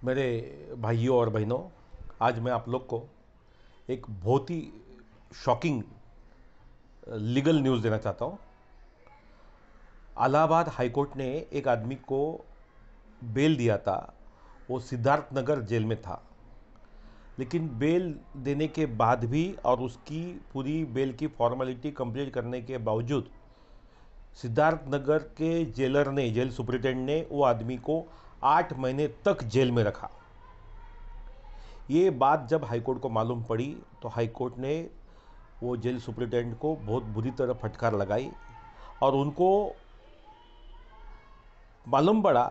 मेरे भाइयों और बहनों, आज मैं आप लोग को एक बहुत ही शॉकिंग लीगल न्यूज़ देना चाहता हूँ। इलाहाबाद हाई कोर्ट ने एक आदमी को बेल दिया था। वो सिद्धार्थ नगर जेल में था, लेकिन बेल देने के बाद भी और उसकी पूरी बेल की फॉर्मेलिटी कंप्लीट करने के बावजूद सिद्धार्थ नगर के जेलर ने, जेल सुप्रिटेंडेंट ने वो आदमी को 8 महीने तक जेल में रखा। ये बात जब हाईकोर्ट को मालूम पड़ी तो हाईकोर्ट ने वो जेल सुप्रिटेंडेंट को बहुत बुरी तरह फटकार लगाई और उनको मालूम पड़ा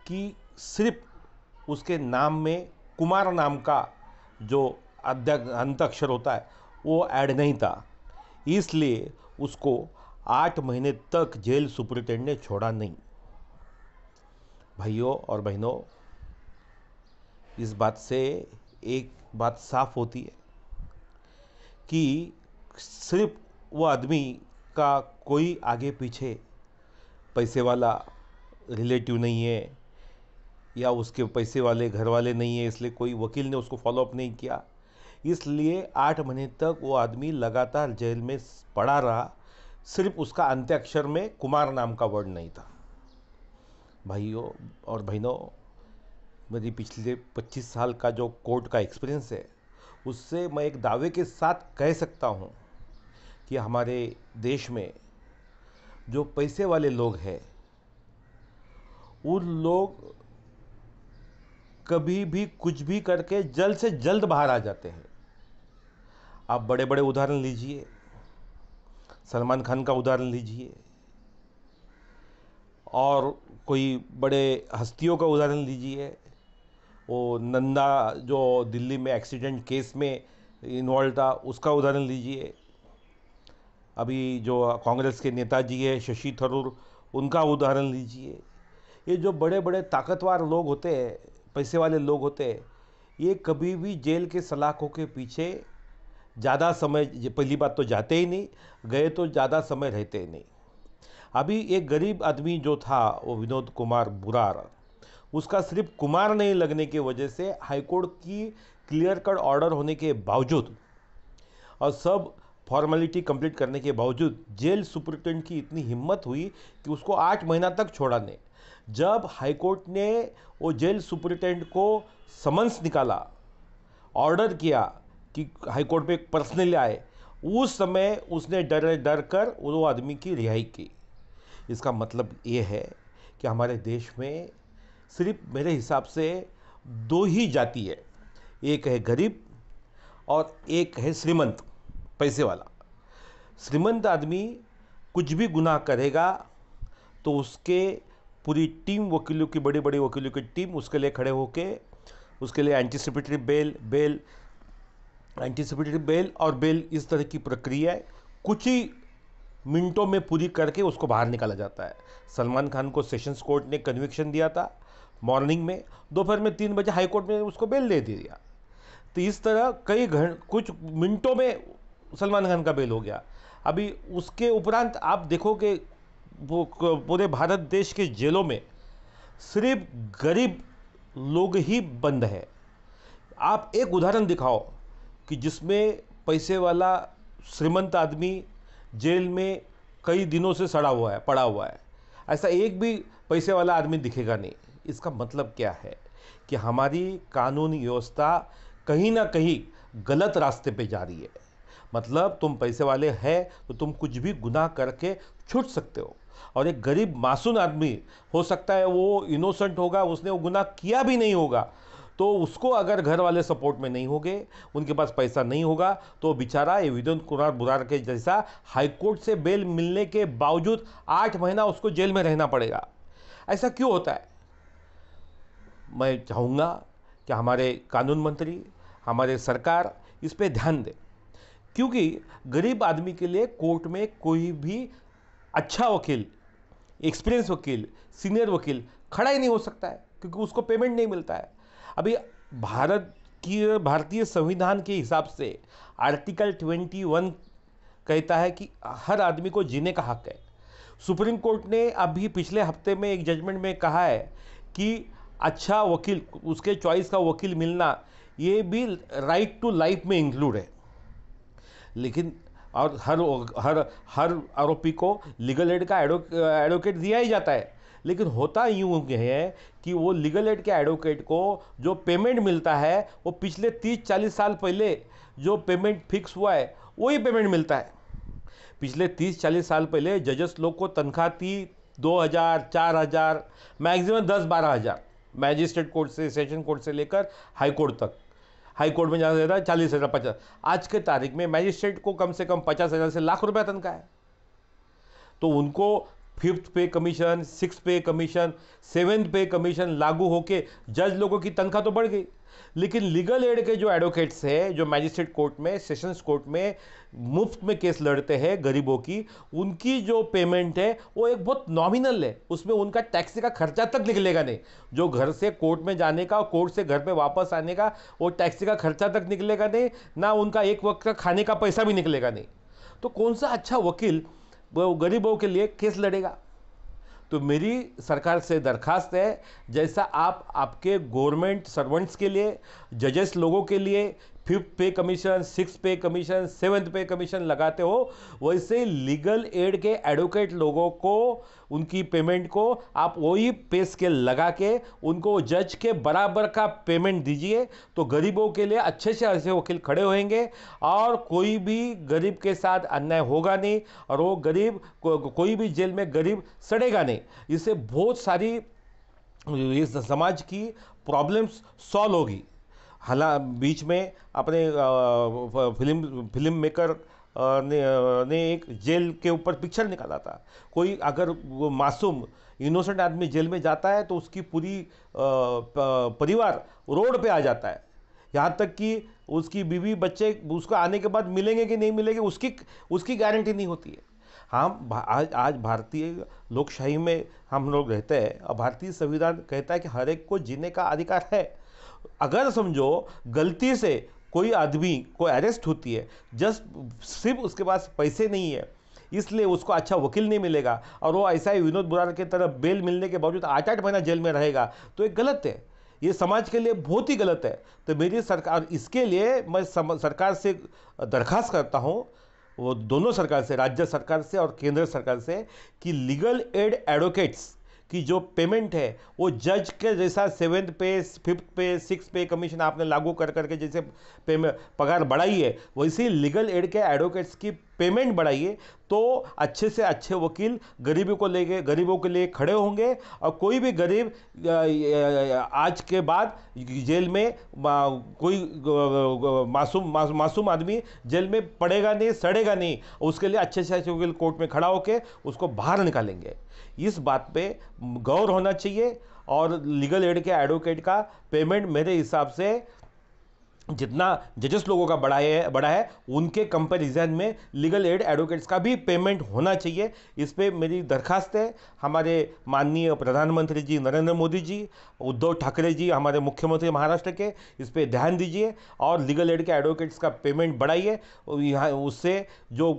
कि सिर्फ उसके नाम में कुमार नाम का जो अंत अक्षर होता है वो ऐड नहीं था, इसलिए उसको 8 महीने तक जेल सुप्रिटेंडेंट ने छोड़ा नहीं। भाइयों और बहनों, इस बात से एक बात साफ होती है कि सिर्फ वो आदमी का कोई आगे पीछे पैसे वाला रिलेटिव नहीं है या उसके पैसे वाले घर वाले नहीं है, इसलिए कोई वकील ने उसको फॉलोअप नहीं किया, इसलिए 8 महीने तक वो आदमी लगातार जेल में पड़ा रहा। सिर्फ उसका अंत्याक्षर में कुमार नाम का वर्ड नहीं था। भाइयों और बहनों, मेरी पिछले 25 साल का जो कोर्ट का एक्सपीरियंस है, उससे मैं एक दावे के साथ कह सकता हूँ कि हमारे देश में जो पैसे वाले लोग हैं, उन लोग कभी भी कुछ भी करके जल्द से जल्द बाहर आ जाते हैं। आप बड़े बड़े उदाहरण लीजिए, सलमान खान का उदाहरण लीजिए, और कोई बड़े हस्तियों का उदाहरण लीजिए। वो नंदा जो दिल्ली में एक्सीडेंट केस में इन्वॉल्व था, उसका उदाहरण लीजिए। अभी जो कांग्रेस के नेताजी है शशि थरूर, उनका उदाहरण लीजिए। ये जो बड़े बड़े ताकतवर लोग होते हैं, पैसे वाले लोग होते हैं, ये कभी भी जेल के सलाखों के पीछे ज़्यादा समय, पहली बात तो जाते ही नहीं, गए तो ज़्यादा समय रहते ही नहीं। अभी एक गरीब आदमी जो था, वो विनोद कुमार बुरार, उसका सिर्फ कुमार नहीं लगने की वजह से हाईकोर्ट की क्लियर कट ऑर्डर होने के बावजूद और सब फॉर्मेलिटी कंप्लीट करने के बावजूद जेल सुप्रिटेंडेंट की इतनी हिम्मत हुई कि उसको 8 महीना तक छोड़ा नहीं। जब हाईकोर्ट ने वो जेल सुप्रिटेंडेंट को समन्स निकाला, ऑर्डर किया कि हाईकोर्ट पे पर्सनली आए, उस समय उसने डर डर कर वो आदमी की रिहाई की। इसका मतलब ये है कि हमारे देश में सिर्फ मेरे हिसाब से दो ही जाति है, एक है गरीब और एक है श्रीमंत, पैसे वाला। श्रीमंत आदमी कुछ भी गुनाह करेगा तो उसके पूरी टीम, वकीलों की, बड़ी बड़ी वकीलों की टीम उसके लिए खड़े होके उसके लिए एंटीसिपेटरी बेल, एंटीसिपेटरी बेल और बेल, इस तरह की प्रक्रिया कुछ ही मिनटों में पूरी करके उसको बाहर निकाला जाता है। सलमान खान को सेशंस कोर्ट ने कन्विक्शन दिया था मॉर्निंग में, दोपहर में 3 बजे हाई कोर्ट में उसको बेल दे दिया। तो इस तरह कुछ मिनटों में सलमान खान का बेल हो गया। अभी उसके उपरांत आप देखोगे वो पूरे भारत देश के जेलों में सिर्फ गरीब लोग ही बंद है। आप एक उदाहरण दिखाओ कि जिसमें पैसे वाला श्रीमंत आदमी जेल में कई दिनों से पड़ा हुआ है, ऐसा एक भी पैसे वाला आदमी दिखेगा नहीं। इसका मतलब क्या है कि हमारी कानूनी व्यवस्था कहीं ना कहीं गलत रास्ते पे जा रही है। मतलब तुम पैसे वाले हैं तो तुम कुछ भी गुनाह करके छूट सकते हो, और एक गरीब मासूम आदमी, हो सकता है वो इनोसेंट होगा, उसने वो गुनाह किया भी नहीं होगा, तो उसको अगर घर वाले सपोर्ट में नहीं होंगे, उनके पास पैसा नहीं होगा, तो बेचारा ये विनोद कुमार बुरार के जैसा हाईकोर्ट से बेल मिलने के बावजूद 8 महीना उसको जेल में रहना पड़ेगा। ऐसा क्यों होता है? मैं चाहूँगा कि हमारे कानून मंत्री, हमारे सरकार इस पे ध्यान दे, क्योंकि गरीब आदमी के लिए कोर्ट में कोई भी अच्छा वकील, एक्सपीरियंस वकील, सीनियर वकील खड़ा ही नहीं हो सकता है, क्योंकि उसको पेमेंट नहीं मिलता है। अभी भारतीय संविधान के हिसाब से आर्टिकल 21 कहता है कि हर आदमी को जीने का हक है। सुप्रीम कोर्ट ने अभी पिछले हफ्ते में एक जजमेंट में कहा है कि अच्छा वकील, उसके चॉइस का वकील मिलना, ये भी राइट टू लाइफ में इंक्लूड है। लेकिन और हर हर हर आरोपी को लीगल एड का एडवोकेट दिया ही जाता है। लेकिन होता यूँ है कि वो लीगल एड के एडवोकेट को जो पेमेंट मिलता है वो पिछले 30-40 साल पहले जो पेमेंट फिक्स हुआ है वही पेमेंट मिलता है। पिछले 30-40 साल पहले जजेस लोग को तनख्वाह थी 2,000, 4,000, मैक्सिमम 10-12 हज़ार, मैजिस्ट्रेट कोर्ट से, सेशन कोर्ट से लेकर हाई कोर्ट तक। हाई कोर्ट में ज़्यादा से ज़्यादा 40,000, 50। आज के तारीख में मैजिस्ट्रेट को कम से कम 50,000 से लाख रुपया तनख्वाह है। तो उनको 5th पे कमीशन, 6th पे कमीशन, 7th पे कमीशन लागू होके जज लोगों की तनख्वाह तो बढ़ गई। लेकिन लीगल एड के जो एडवोकेट्स हैं, जो मैजिस्ट्रेट कोर्ट में, सेशंस कोर्ट में मुफ्त में केस लड़ते हैं गरीबों की, उनकी जो पेमेंट है वो एक बहुत नॉमिनल है। उसमें उनका टैक्सी का खर्चा तक निकलेगा नहीं। जो घर से कोर्ट में जाने का, कोर्ट से घर पे वापस आने का, वो टैक्सी का खर्चा तक निकलेगा नहीं, ना उनका एक वक्त का खाने का पैसा भी निकलेगा नहीं। तो कौन सा अच्छा वकील वो गरीबों के लिए केस लड़ेगा? तो मेरी सरकार से दरखास्त है, जैसा आप आपके गवर्नमेंट सर्वेंट्स के लिए, जजेस लोगों के लिए 5th पे कमीशन, 6th पे कमीशन, 7th पे कमीशन लगाते हो, वैसे लीगल एड के एडवोकेट लोगों को उनकी पेमेंट को आप वही पे स्केल लगा के उनको जज के बराबर का पेमेंट दीजिए। तो गरीबों के लिए अच्छे से अच्छे वकील खड़े होंगे और कोई भी गरीब के साथ अन्याय होगा नहीं, और वो गरीब कोई भी जेल में गरीब सड़ेगा नहीं। इससे बहुत सारी इस समाज की प्रॉब्लम्स सॉल्व होगी। बीच में अपने फिल्म मेकर ने एक जेल के ऊपर पिक्चर निकाला था। कोई अगर वो मासूम इनोसेंट आदमी जेल में जाता है तो उसकी पूरी परिवार रोड पे आ जाता है। यहाँ तक कि उसकी बीवी बच्चे उसको आने के बाद मिलेंगे कि नहीं मिलेंगे उसकी गारंटी नहीं होती है। हम आज भारतीय लोकशाही में हम लोग रहते हैं और भारतीय संविधान कहता है कि हर एक को जीने का अधिकार है। अगर समझो गलती से कोई आदमी को अरेस्ट होती है, जस्ट सिर्फ उसके पास पैसे नहीं है इसलिए उसको अच्छा वकील नहीं मिलेगा, और वो ऐसा ही विनोद बुरार की तरह बेल मिलने के बावजूद 8-8 महीना जेल में रहेगा, तो ये गलत है। ये समाज के लिए बहुत ही गलत है। तो मेरी सरकार, इसके लिए मैं सरकार से दरखास्त करता हूँ, वो दोनों सरकार से, राज्य सरकार से और केंद्र सरकार से, कि लीगल एड एडवोकेट्स की जो पेमेंट है वो जज के जैसा 7th पे, 5th पे, 6th पे कमीशन आपने लागू कर करके जैसे पेमेंट पगार बढ़ाई है, वैसे लीगल एड के एडवोकेट्स की पेमेंट बढ़ाइए। तो अच्छे से अच्छे वकील गरीबों के लिए खड़े होंगे, और कोई भी गरीब आज के बाद जेल में कोई मासूम आदमी जेल में पड़ेगा नहीं, सड़ेगा नहीं। उसके लिए अच्छे से अच्छे वकील कोर्ट में खड़ा होकर उसको बाहर निकालेंगे। इस बात पे गौर होना चाहिए। और लीगल एड के एडवोकेट का पेमेंट मेरे हिसाब से जितना जजेस लोगों का बड़ा है उनके कंपैरिजन में लीगल एड एडवोकेट्स का भी पेमेंट होना चाहिए। इस पे मेरी दरखास्त है हमारे माननीय प्रधानमंत्री जी नरेंद्र मोदी जी, उद्धव ठाकरे जी हमारे मुख्यमंत्री महाराष्ट्र के, इस पे ध्यान दीजिए और लीगल एड के एडवोकेट्स का पेमेंट बढ़ाइए। यहाँ उससे जो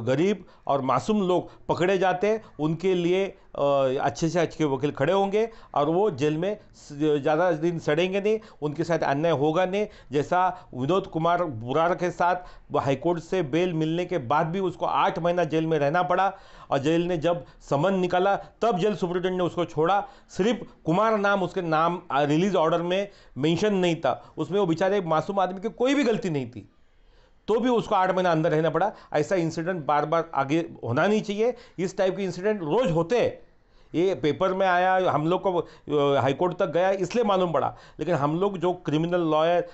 गरीब और मासूम लोग पकड़े जाते हैं उनके लिए अच्छे से अच्छे वकील खड़े होंगे, और वो जेल में ज़्यादा दिन सड़ेंगे नहीं, उनके साथ अन्याय होगा नहीं। जैसा विनोद कुमार बुरार के साथ हाईकोर्ट से बेल मिलने के बाद भी उसको 8 महीना जेल में रहना पड़ा, और जेल ने जब समन निकाला तब जेल सुप्रिटेंडेंट ने उसको छोड़ा। सिर्फ कुमार नाम उसके नाम रिलीज ऑर्डर में मेंशन नहीं था, उसमें वो बेचारे मासूम आदमी की कोई भी गलती नहीं थी, तो भी उसको 8 महीना अंदर रहना पड़ा। ऐसा इंसिडेंट बार बार आगे होना नहीं चाहिए। इस टाइप के इंसिडेंट रोज होते हैं। ये पेपर में आया, हम लोग को हाईकोर्ट तक गया इसलिए मालूम पड़ा, लेकिन हम लोग जो criminal lawyer,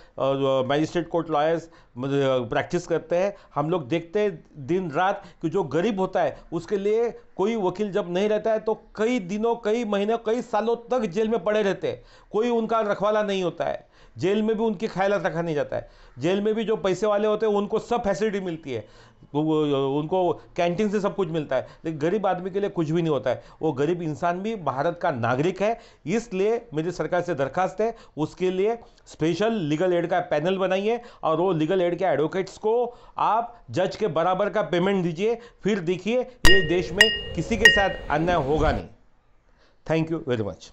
magistrate court lawyers practice करते हैं, हम लोग देखते हैं दिन रात कि जो गरीब होता है उसके लिए कोई वकील जब नहीं रहता है तो कई दिनों, कई महीनों, कई सालों तक जेल में पड़े रहते हैं, कोई उनका रखवाला नहीं होता है। जेल में भी उनकी ख्याल रखा नहीं जाता है। जेल में भी जो पैसे वाले होते हैं उनको सब फैसिलिटी मिलती है, उनको कैंटीन से सब कुछ मिलता है, लेकिन गरीब आदमी के लिए कुछ भी नहीं होता है। वो गरीब इंसान भी भारत का नागरिक है। इसलिए मेरी सरकार से दरखास्त है उसके लिए स्पेशल लीगल एड का पैनल बनाइए, और वो लीगल एड के एडवोकेट्स को आप जज के बराबर का पेमेंट दीजिए। फिर देखिए ये देश में किसी के साथ अन्याय होगा नहीं। Thank you very much.